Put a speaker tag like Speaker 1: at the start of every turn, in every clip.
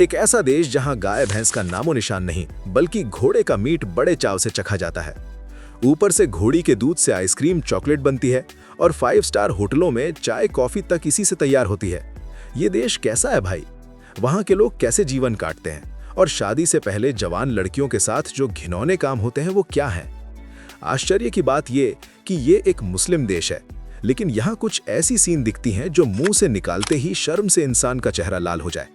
Speaker 1: एक ऐसा देश जहां गाय भैंस का नामो निशान नहीं, बल्कि घोड़े का मीट बड़े चाव से चखा जाता है। ऊपर से घोड़ी के दूध से आइसक्रीम, चॉकलेट बनती है और 5 स्टार होटलों में चाय कॉफी तक इसी से तैयार होती है। ये देश कैसा है भाई? वहां के लोग कैसे जीवन काटते हैं और शादी से पहले जवान लड़कियों के साथ जो घिनौने काम होते हैं वो क्या है? आश्चर्य की बात ये कि ये एक मुस्लिम देश है, लेकिन यहाँ कुछ ऐसी सीन दिखती हैं जो मुंह से निकालते ही शर्म से इंसान का चेहरा लाल हो जाए।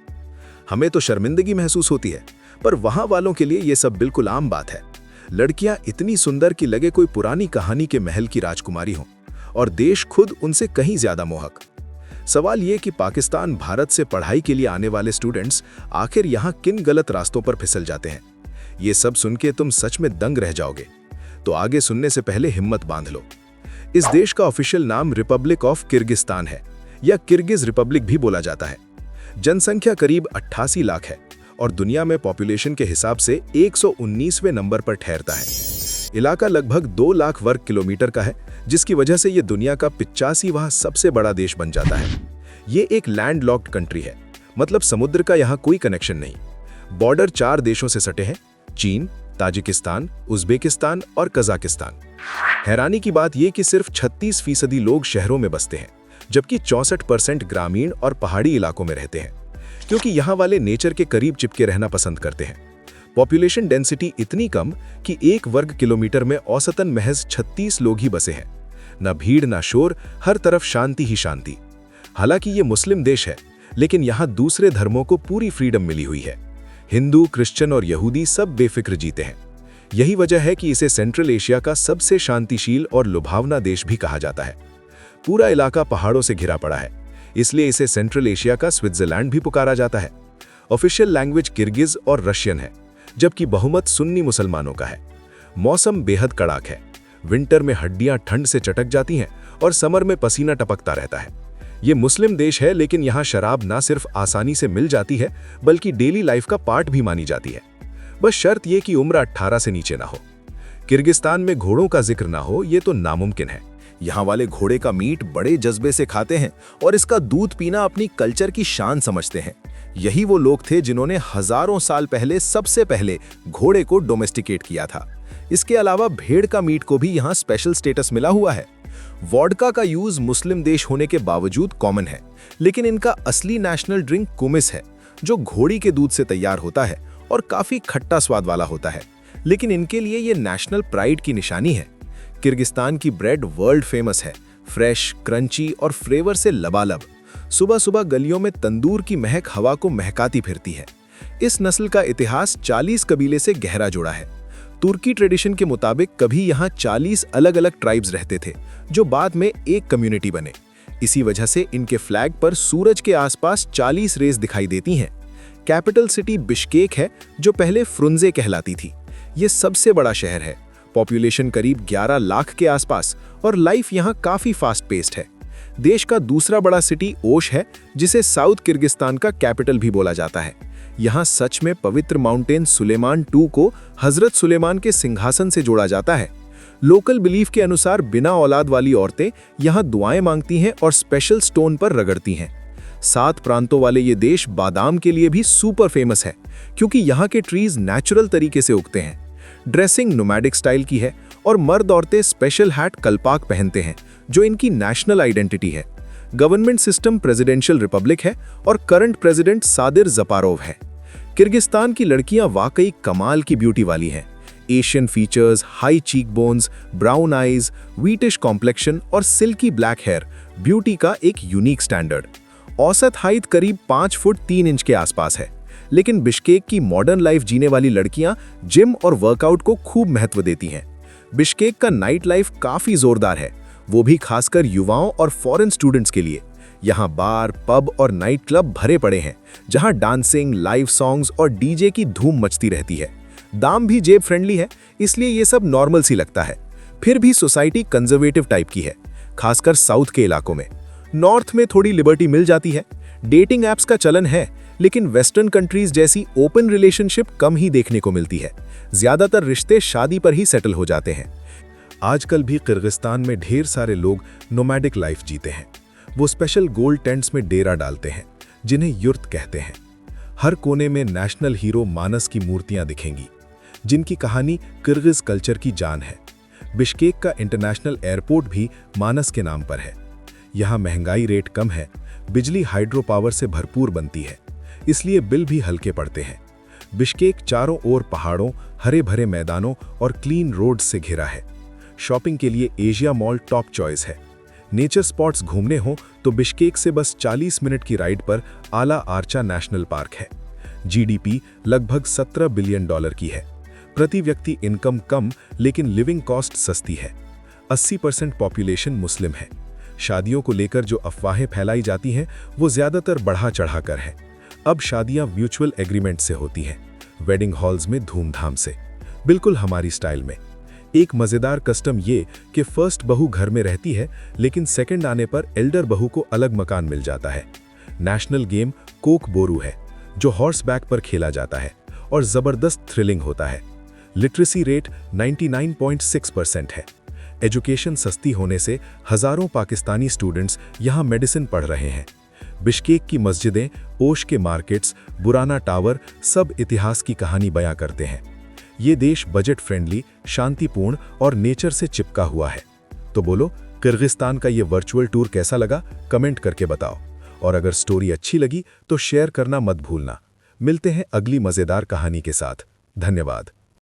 Speaker 1: हमें तो शर्मिंदगी महसूस होती है, पर वहां वालों के लिए ये सब बिल्कुल आम बात है। लड़कियां इतनी सुंदर कि लगे कोई पुरानी कहानी के महल की राजकुमारी हो, और देश खुद उनसे कहीं ज्यादा मोहक। सवाल ये कि पाकिस्तान भारत से पढ़ाई के लिए आने वाले स्टूडेंट्स आखिर यहाँ किन गलत रास्तों पर फिसल जाते हैं? ये सब सुन के तुम सच में दंग रह जाओगे। तो आगे सुनने से पहले हिम्मत बांध लो। इस देश का ऑफिशियल नाम रिपब्लिक ऑफ किर्गिस्तान है, या किर्गिज रिपब्लिक भी बोला जाता है। जनसंख्या करीब 88 लाख है और दुनिया में पॉपुलेशन के हिसाब से 119वें नंबर पर ठहरता है। इलाका लगभग 2 लाख वर्ग किलोमीटर का है, जिसकी वजह से ये दुनिया का 85वां सबसे बड़ा देश बन जाता है। ये एक लैंडलॉक्ड कंट्री है, मतलब समुद्र का यहाँ कोई कनेक्शन नहीं। बॉर्डर 4 देशों से सटे हैं: चीन, ताजिकिस्तान, उज्बेकिस्तान और कजाकिस्तान। हैरानी की बात यह कि सिर्फ 36% लोग शहरों में बसते हैं, जबकि 64% ग्रामीण और पहाड़ी इलाकों में रहते हैं, क्योंकि यहाँ वाले नेचर के करीब चिपके रहना पसंद करते हैं। पॉपुलेशन डेंसिटी इतनी कम कि 1 वर्ग किलोमीटर में औसतन महज 36 लोग ही बसे हैं। न भीड़ न शोर, हर तरफ शांति ही शांति। हालांकि ये मुस्लिम देश है, लेकिन यहाँ दूसरे धर्मों को पूरी फ्रीडम मिली हुई है। हिंदू, क्रिश्चियन और यहूदी सब बेफिक्र जीते हैं। यही वजह है कि इसे सेंट्रल एशिया का सबसे शांतिशील और लुभावना देश भी कहा जाता है। पूरा इलाका पहाड़ों से घिरा पड़ा है, इसलिए इसे सेंट्रल एशिया का स्विट्जरलैंड भी पुकारा जाता है। ऑफिशियल लैंग्वेज किर्गिज और रशियन है, जबकि बहुमत सुन्नी मुसलमानों का है। मौसम बेहद कड़ाक है। विंटर में हड्डियां ठंड से चटक जाती हैं और समर में पसीना टपकता रहता है। ये मुस्लिम देश है, लेकिन यहाँ शराब ना सिर्फ आसानी से मिल जाती है, बल्कि डेली लाइफ का पार्ट भी मानी जाती है। बस शर्त यह कि उम्र 18 से नीचे ना हो। किर्गिस्तान में घोड़ों का जिक्र ना हो, ये तो नामुमकिन है। यहाँ वाले घोड़े का मीट बड़े जज्बे से खाते हैं और इसका दूध पीना अपनी कल्चर की शान समझते हैं। यही वो लोग थे जिन्होंने हजारों साल पहले सबसे पहले घोड़े को डोमेस्टिकेट किया था। इसके अलावा भेड़ का मीट को भी यहाँ स्पेशल स्टेटस मिला हुआ है। वोडका का यूज मुस्लिम देश होने के बावजूद कॉमन है, लेकिन इनका असली नेशनल ड्रिंक कुमिस है, जो घोड़ी के दूध से तैयार होता है और काफी खट्टा स्वाद वाला होता है। लेकिन इनके लिए ये नेशनल प्राइड की निशानी है। किर्गिस्तान की ब्रेड वर्ल्ड फेमस है, फ्रेश, क्रंची और फ्लेवर से लबालब। सुबह सुबह गलियों में तंदूर की महक हवा को महकाती फिरती है। इस नस्ल का इतिहास 40 कबीले से गहरा जुड़ा है। तुर्की ट्रेडिशन के मुताबिक कभी यहाँ 40 अलग अलग ट्राइब्स रहते थे, जो बाद में एक कम्युनिटी बने। इसी वजह से इनके फ्लैग पर सूरज के आसपास 40 रेस दिखाई देती हैं। कैपिटल सिटी बिश्केक है, जो पहले फ्रुंजे कहलाती थी। ये सबसे बड़ा शहर है। पॉपुलेशन करीब 11 लाख के आसपास और लाइफ यहाँ काफी फास्ट पेस्ड है। देश का दूसरा बड़ा सिटी ओश है, जिसे साउथ किर्गिस्तान का कैपिटल भी बोला जाता है। यहाँ सच में पवित्र माउंटेन सुलेमान II को हजरत सुलेमान के सिंहासन से जोड़ा जाता है। लोकल बिलीफ के अनुसार बिना औलाद वाली औरतें यहाँ दुआएं मांगती हैं और स्पेशल स्टोन पर रगड़ती हैं। 7 प्रांतों वाले ये देश बादाम के लिए भी सुपर फेमस है, क्योंकि यहाँ के ट्रीज नेचुरल तरीके से उगते हैं। ड्रेसिंग नोमैडिक स्टाइल की है और मर्द औरतें स्पेशल हैट कल्पाक पहनते हैं, जो इनकी नेशनल आइडेंटिटी है। गवर्नमेंट सिस्टम प्रेसिडेंशियल रिपब्लिक है और करंट प्रेसिडेंट सादिर जपारोव है। किर्गिस्तान की लड़कियां वाकई कमाल की ब्यूटी वाली हैं। Asian features, high cheek bones, brown eyes, wheatish complexion और सिल्की ब्लैक हेयर ब्यूटी का एक यूनिक स्टैंडर्ड। औसत हाइट करीब 5 फुट 3 इंच के आसपास है। लेकिन बिश्केक की मॉडर्न लाइफ जीने वाली लड़कियां जिम और वर्कआउट को खूब महत्व देती हैं। बिश्केक का नाइट लाइफ काफी जोरदार है, वो भी खासकर युवाओं और फॉरेन स्टूडेंट्स के लिए। यहाँ बार, पब और नाइट क्लब भरे पड़े हैं, जहाँ डांसिंग, लाइव सॉन्ग्स और डीजे की धूम मचती रहती है। दाम भी जेब फ्रेंडली है, इसलिए ये सब नॉर्मल सी लगता है। फिर भी सोसाइटी कंजर्वेटिव टाइप की है, खासकर साउथ के इलाकों में। नॉर्थ में थोड़ी लिबर्टी मिल जाती है। डेटिंग ऐप्स का चलन है, लेकिन वेस्टर्न कंट्रीज जैसी ओपन रिलेशनशिप कम ही देखने को मिलती है। ज्यादातर रिश्ते शादी पर ही सेटल हो जाते हैं। आजकल भी किर्गिस्तान में ढेर सारे लोग नोमैडिक लाइफ जीते हैं। वो स्पेशल गोल्ड टेंट्स में डेरा डालते हैं, जिन्हें युर्त कहते हैं। हर कोने में नेशनल हीरो मानस की मूर्तियां दिखेंगी, जिनकी कहानी किर्गिज कल्चर की जान है। बिश्केक का इंटरनेशनल एयरपोर्ट भी मानस के नाम पर है। यहाँ महंगाई रेट कम है, बिजली हाइड्रो पावर से भरपूर बनती है, इसलिए बिल भी हल्के पड़ते हैं। बिश्केक चारों ओर पहाड़ों, हरे भरे मैदानों और क्लीन रोड्स से घिरा है। शॉपिंग के लिए एशिया मॉल टॉप चॉइस है। नेचर स्पॉट्स घूमने हो तो बिश्केक से बस 40 मिनट की राइड पर आला आर्चा नेशनल पार्क है। जीडीपी लगभग $17 बिलियन की है। प्रति व्यक्ति इनकम कम लेकिन लिविंग कॉस्ट सस्ती है। 80% पॉपुलेशन मुस्लिम है। शादियों को लेकर जो अफवाहें फैलाई जाती हैं वो ज्यादातर बढ़ा चढ़ाकर है। अब शादियां म्यूचुअल एग्रीमेंट से होती हैं, वेडिंग हॉल्स में धूमधाम से, बिल्कुल हमारी स्टाइल में। एक मजेदार कस्टम ये कि फर्स्ट बहू घर में रहती है लेकिन सेकंड आने पर एल्डर बहू को अलग मकान मिल जाता है। नेशनल गेम कोक बोरू है जो हॉर्स बैक पर खेला जाता है और जबरदस्त थ्रिलिंग होता है। लिटरेसी रेट 99.6% है। एजुकेशन सस्ती होने से हजारों पाकिस्तानी स्टूडेंट्स यहाँ मेडिसिन पढ़ रहे हैं। बिश्केक की मस्जिदें, ओश के मार्केट्स, बुराना टावर सब इतिहास की कहानी बयां करते हैं। ये देश बजट फ्रेंडली, शांतिपूर्ण और नेचर से चिपका हुआ है। तो बोलो, किर्गिस्तान का ये वर्चुअल टूर कैसा लगा? कमेंट करके बताओ। और अगर स्टोरी अच्छी लगी तो शेयर करना मत भूलना। मिलते हैं अगली मजेदार कहानी के साथ। धन्यवाद।